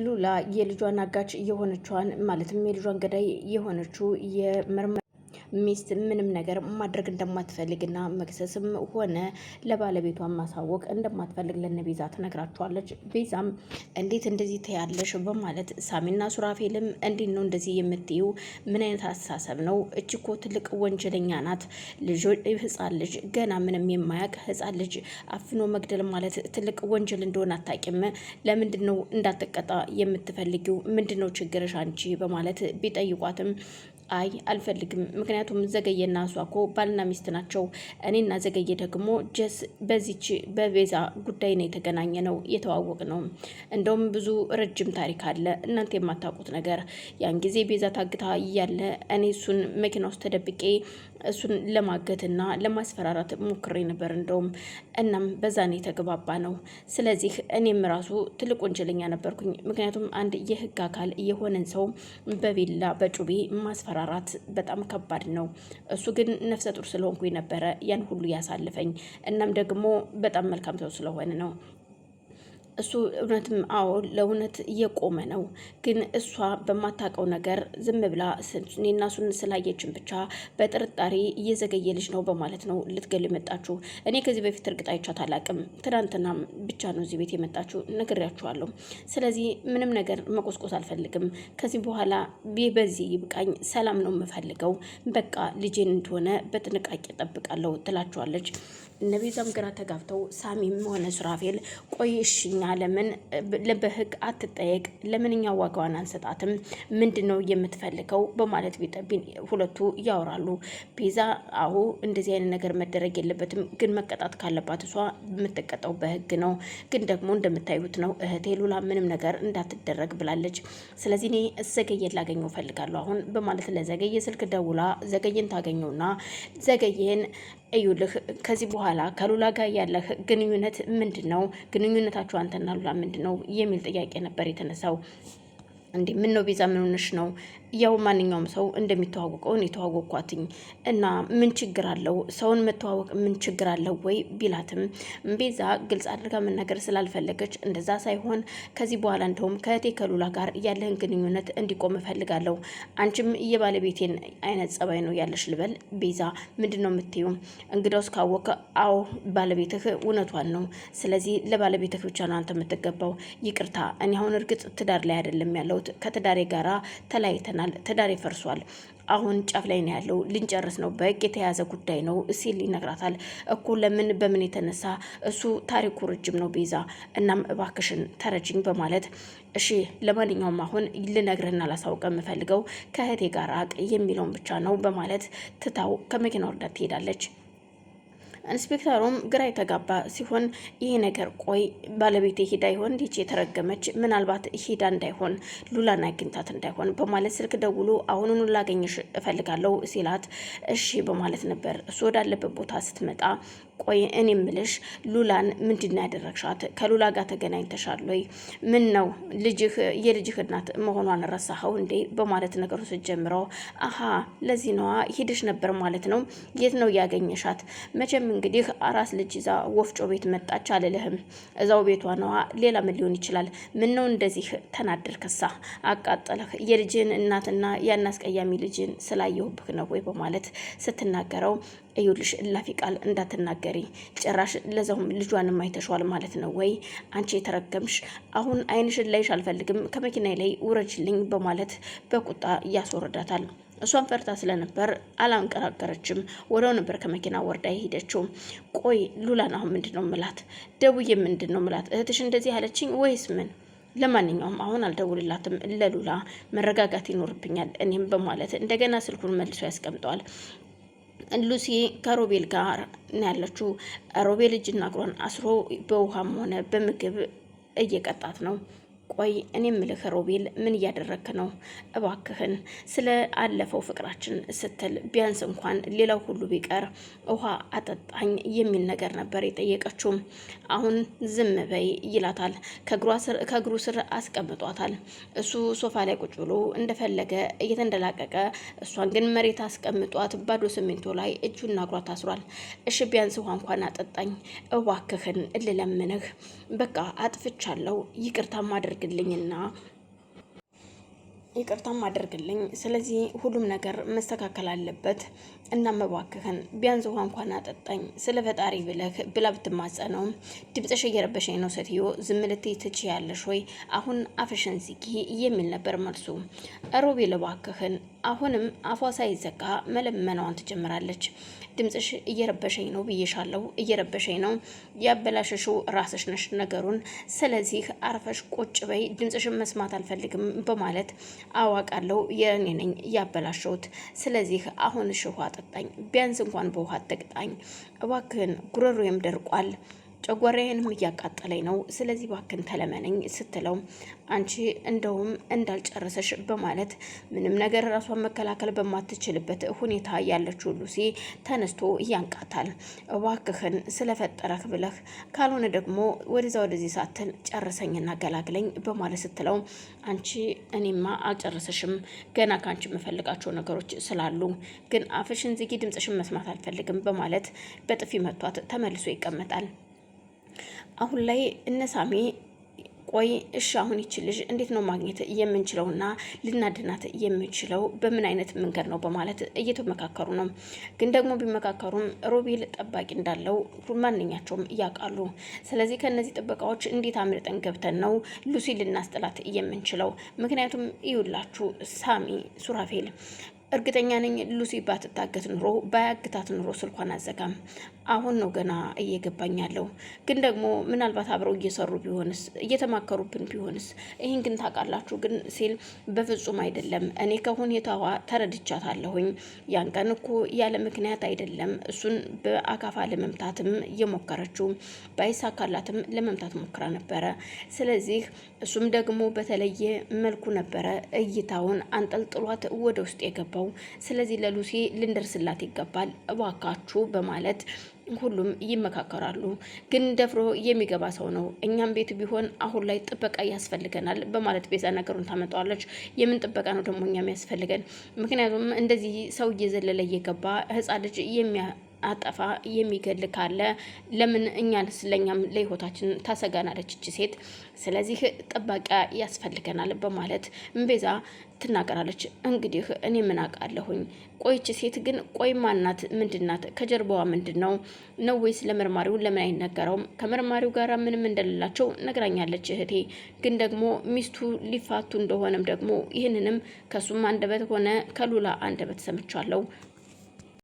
ሉላ የልጇን አጋች የሆነችዋን ማለትም የልጇን ገዳይ የሆነችው የምርመራ ሚስት ምንም ነገር ማድረግ እንደማትፈልግና መክሰስም ሆነ ለባለቤቷ ማሳወቅ እንደማትፈልግ ለነቤዛ ትነግራቸዋለች። ቤዛም እንዴት እንደዚህ ትያለሽ በማለት ሳሚና ሱራፌልም እንዴት ነው እንደዚህ የምትዩ? ምን አይነት አስተሳሰብ ነው? እች እኮ ትልቅ ወንጀለኛ ናት። ህፃን ልጅ ገና ምንም የማያውቅ ህፃን ልጅ አፍኖ መግደል ማለት ትልቅ ወንጀል እንደሆነ አታውቂም? ለምንድን ነው እንዳትቀጣ የምትፈልጊው? ምንድን ነው ችግርሽ አንቺ? በማለት ቢጠይቋትም አይ አልፈልግም፣ ምክንያቱም ዘገየና እሷ እኮ ባልና ሚስት ናቸው። እኔና ዘገየ ደግሞ ጀስ በዚች በቤዛ ጉዳይ ነው የተገናኘ ነው የተዋወቅ ነው። እንደውም ብዙ ረጅም ታሪክ አለ እናንተ የማታውቁት ነገር። ያን ጊዜ ቤዛ ታግታ እያለ እኔ እሱን መኪና ውስጥ ተደብቄ እሱን ለማገትና ለማስፈራራት ሞክሬ ነበር እንደውም። እናም በዛ ነው የተግባባ ነው። ስለዚህ እኔም ራሱ ትልቅ ወንጀለኛ ነበርኩኝ። ምክንያቱም አንድ የህግ አካል የሆነን ሰው በቢላ በጩቤ ማስፈራራት በጣም ከባድ ነው። እሱ ግን ነፍሰ ጡር ስለሆንኩኝ ነበረ ያን ሁሉ ያሳልፈኝ። እናም ደግሞ በጣም መልካም ሰው ስለሆነ ነው። እሱ እውነትም አዎ ለእውነት እየቆመ ነው። ግን እሷ በማታውቀው ነገር ዝም ብላ እኔና እሱን ስላየችን ብቻ በጥርጣሬ እየዘገየ ልጅ ነው በማለት ነው ልትገል የመጣችሁ። እኔ ከዚህ በፊት እርግጥ አይቻት አላቅም። ትናንትናም ብቻ ነው እዚህ ቤት የመጣችሁ ነግሬያችኋለሁ። ስለዚህ ምንም ነገር መቆስቆስ አልፈልግም። ከዚህ በኋላ በዚህ ይብቃኝ፣ ሰላም ነው የምፈልገው። በቃ ልጄን እንደሆነ በጥንቃቄ ጠብቃለሁ ትላችኋለች። እነቤዛም ግራ ተጋብተው ሳሚም ሆነ ሱራፌል ቆይሽኛ ለምን በህግ አትጠየቅ? ለምንኛ ዋጋዋን አንሰጣትም? ምንድን ነው የምትፈልገው? በማለት ቢጠብን ሁለቱ ያወራሉ። ቤዛ አሁ እንደዚህ አይነት ነገር መደረግ የለበትም፣ ግን መቀጣት ካለባት እሷ የምትቀጣው በህግ ነው። ግን ደግሞ እንደምታዩት ነው እህቴ ሉላ ምንም ነገር እንዳትደረግ ብላለች። ስለዚህ እኔ ዘገየን ላገኘው ፈልጋለሁ አሁን በማለት ለዘገየ ስልክ ደውላ ዘገየን ታገኘውና ዘገየን እዩልህ ከዚህ በኋላ ከሉላ ጋር ያለህ ግንኙነት ምንድን ነው? ግንኙነታችሁ አንተና ሉላ ምንድን ነው የሚል ጥያቄ ነበር የተነሳው። እንዴ ምን ነው ቤዛ ምን ሆነሽ ነው? ያው ማንኛውም ሰው እንደሚተዋወቀው እኔ ተዋወቅኳትኝ እና ምን ችግር አለው? ሰውን መተዋወቅ ምን ችግር አለው ወይ ቢላትም ቤዛ ግልጽ አድርጋ መናገር ስላልፈለገች እንደዛ ሳይሆን ከዚህ በኋላ እንደውም ከእህቴ ከሉላ ጋር ያለህን ግንኙነት እንዲቆም እፈልጋለሁ። አንቺም የባለቤቴን አይነት ጸባይ ነው ያለሽ ልበል? ቤዛ ምንድን ነው የምትዩ? እንግዳውስ ካወቀ አዎ ባለቤትህ እውነቷን ነው። ስለዚህ ለባለቤትህ ብቻ ነው አንተ የምትገባው። ይቅርታ እኔ አሁን እርግጥ ትዳር ላይ አይደለም ያለሁት፣ ከትዳሬ ጋራ ተለያይተናል፣ ትዳሬ ፈርሷል። አሁን ጫፍ ላይ ነው ያለው፣ ልንጨርስ ነው፣ በህግ የተያዘ ጉዳይ ነው ሲል ይነግራታል። እኮ ለምን በምን የተነሳ? እሱ ታሪኩ ረጅም ነው ቤዛ፣ እናም እባክሽን ተረጅኝ በማለት እሺ ለማንኛውም አሁን ልነግርህና ላሳውቅ የምፈልገው ከእህቴ ጋር አቅ የሚለውን ብቻ ነው በማለት ትታው ከመኪና ወርዳ ትሄዳለች። ኢንስፔክተሩም ግራ የተጋባ ሲሆን ይሄ ነገር ቆይ ባለቤቴ ሂዳ ይሆን እንዲች የተረገመች ምናልባት ሂዳ እንዳይሆን ሉላን አግኝታት እንዳይሆን በማለት ስልክ ደውሎ አሁኑኑ ላገኝሽ እፈልጋለሁ ሲላት እሺ በማለት ነበር። እሱ ወዳለበት ቦታ ስትመጣ ቆይ እኔ ምልሽ ሉላን ምንድን ነው ያደረግሻት? ከሉላ ጋር ተገናኝተሻል ወይ? ምን ነው የልጅህ እናት መሆኗን ረሳኸው እንዴ? በማለት ነገሩ ስትጀምረው አሀ ለዚህ ነዋ ሂድሽ ነበር ማለት ነው። የት ነው ያገኘሻት? መቼም እንግዲህ አራስ ልጅ ይዛ ወፍጮ ቤት መጣች አልልህም፣ እዛው ቤቷ ነዋ። ሌላ ምን ሊሆን ይችላል? ምን ነው እንደዚህ ተናደርከሳ? አቃጠለህ? የልጅን እናትና ያን አስቀያሚ ልጅን ስላየሁብህ ነው ወይ? በማለት ስትናገረው እዩልሽ እላፊ ቃል እንዳትናገሪ፣ ጭራሽ ለዛውም ልጇንም አይተሸዋል ማለት ነው ወይ? አንቺ የተረገምሽ፣ አሁን አይንሽን ላይሽ አልፈልግም፣ ከመኪና ላይ ውረጅልኝ በማለት በቁጣ እያስወረዳታል። እሷን ፈርታ ስለነበር አላንቀራቀረችም። ወደው ነበር ከመኪና ወርዳ የሄደችው። ቆይ ሉላን አሁን ምንድን ነው ምላት? ደውዬ ምንድን ነው ምላት? እህትሽ እንደዚህ አለችኝ ወይስ ምን? ለማንኛውም አሁን አልደውልላትም፣ ለሉላ መረጋጋት ይኖርብኛል እኔም በማለት እንደገና ስልኩን መልሶ ያስቀምጠዋል። ሉሲ ከሮቤል ጋር ነው ያለችው። ሮቤል እጅና እግሯን አስሮ በውሃም ሆነ በምግብ እየቀጣት ነው። ቆይ እኔ ምልህ ሮቤል ምን እያደረክ ነው? እባክህን ስለ አለፈው ፍቅራችን ስትል ቢያንስ እንኳን ሌላው ሁሉ ቢቀር ውሃ አጠጣኝ የሚል ነገር ነበር የጠየቀችው። አሁን ዝም በይ ይላታል። ከእግሩ ስር አስቀምጧታል። እሱ ሶፋ ላይ ቁጭ ብሎ እንደፈለገ እየተንደላቀቀ፣ እሷን ግን መሬት አስቀምጧት ባዶ ሲሚንቶ ላይ እጁና እግሯ ታስሯል። እሺ ቢያንስ ውሃ እንኳን አጠጣኝ እባክህን ልለምንህ፣ በቃ አጥፍቻለሁ፣ ይቅርታ ማድረግ አድርግልኝና ይቅርታም አድርግልኝ። ስለዚህ ሁሉም ነገር መስተካከል አለበት እና መባክህን ቢያንስ ውሃ እንኳን አጠጣኝ ስለ ፈጣሪ ብለህ ብላ ብትማጸነው ድምፅሽ እየረበሸኝ ነው ሴትዮ ዝም ልትይ ትችያለሽ ወይ? አሁን አፍሽን ዝጊ የሚል ነበር መልሱ። ሮቤል እባክህን አሁንም አፏ ሳይዘጋ መለመናዋን ትጀምራለች። ድምፅሽ እየረበሸኝ ነው ብዬሻለሁ፣ እየረበሸኝ ነው። ያበላሸሽው ራስሽ ነሽ ነገሩን። ስለዚህ አርፈሽ ቁጭ በይ፣ ድምፅሽን መስማት አልፈልግም በማለት አዋቃለሁ የኔ ነኝ ያበላሸሁት። ስለዚህ አሁን ውሃ አጠጣኝ፣ ቢያንስ እንኳን በውሃ አትቅጣኝ እባክህን፣ ጉሮሮዬም ደርቋል፣ ጨጓራዬንም እያቃጠለኝ ነው። ስለዚህ ባክን ተለመነኝ ስትለው አንቺ እንደውም እንዳልጨረሰሽ በማለት ምንም ነገር ራሷን መከላከል በማትችልበት ሁኔታ ያለችው ሉሲ ተነስቶ ያንቃታል። እባክህን ስለፈጠረህ ብለህ ካልሆነ ደግሞ ወደዛ ወደዚህ ሳትል ጨርሰኝና ገላግለኝ በማለት ስትለው አንቺ እኔማ አልጨረሰሽም፣ ገና ካንቺ የምፈልጋቸው ነገሮች ስላሉ፣ ግን አፍሽን ዝጊ፣ ድምፅሽን መስማት አልፈልግም በማለት በጥፊ መቷት ተመልሶ ይቀመጣል። አሁን ላይ እነሳሚ ቆይ እሺ አሁን ይችልሽ እንዴት ነው ማግኘት የምንችለውና ልናድናት የምንችለው በምን አይነት መንገድ ነው በማለት እየተመካከሩ ነው። ግን ደግሞ ቢመካከሩም ሮቤል ጠባቂ እንዳለው ማንኛቸውም ያውቃሉ። ስለዚህ ከነዚህ ጥበቃዎች እንዴት አምልጠን ገብተን ነው ሉሲ ልናስጥላት የምንችለው? ምክንያቱም ይውላችሁ ሳሚ ሱራፌል እርግጠኛ ነኝ ሉሲ ባትታገት ኑሮ ባያግታት ኑሮ ስልኳን አዘጋም። አሁን ነው ገና እየገባኝ ያለው። ግን ደግሞ ምናልባት አብረው እየሰሩ ቢሆንስ እየተማከሩብን ቢሆንስ? ይህን ግን ታውቃላችሁ ግን ሲል በፍጹም አይደለም፣ እኔ ከሁኔታዋ ተረድቻታለሁኝ። ያን ቀን እኮ ያለ ምክንያት አይደለም እሱን በአካፋ ለመምታትም የሞከረችው፣ ባይሳካላትም ለመምታት ሞክራ ነበረ። ስለዚህ እሱም ደግሞ በተለየ መልኩ ነበረ እይታውን አንጠልጥሏት ወደ ውስጥ የገባው። ስለዚህ ለሉሲ ልንደርስላት ይገባል እባካችሁ በማለት ሁሉም ይመካከራሉ። ግን ደፍሮ የሚገባ ሰው ነው። እኛም ቤት ቢሆን አሁን ላይ ጥበቃ ያስፈልገናል በማለት ቤዛ ነገሩን ታመጣዋለች። የምን ጥበቃ ነው ደግሞ እኛም ያስፈልገን? ምክንያቱም እንደዚህ ሰው እየዘለለ እየገባ ህፃን ልጅ አጠፋ የሚገል ካለ ለምን እኛንስ ለኛም ለህይወታችን ታሰጋናለች እቺ ሴት። ስለዚህ ጥበቃ ያስፈልገናል በማለት ቤዛ ትናገራለች። እንግዲህ እኔ ምን አውቃለሁኝ? ቆይች ሴት ግን ቆይ ማናት? ምንድናት? ከጀርባዋ ምንድን ነው ነው ወይስ ለመርማሪው ለምን አይነገረውም? ከመርማሪው ጋር ምንም እንደሌላቸው ነግራኛለች እህቴ። ግን ደግሞ ሚስቱ ሊፋቱ እንደሆነም ደግሞ ይህንንም ከሱም አንደበት ሆነ ከሉላ አንደበት ሰምቻለሁ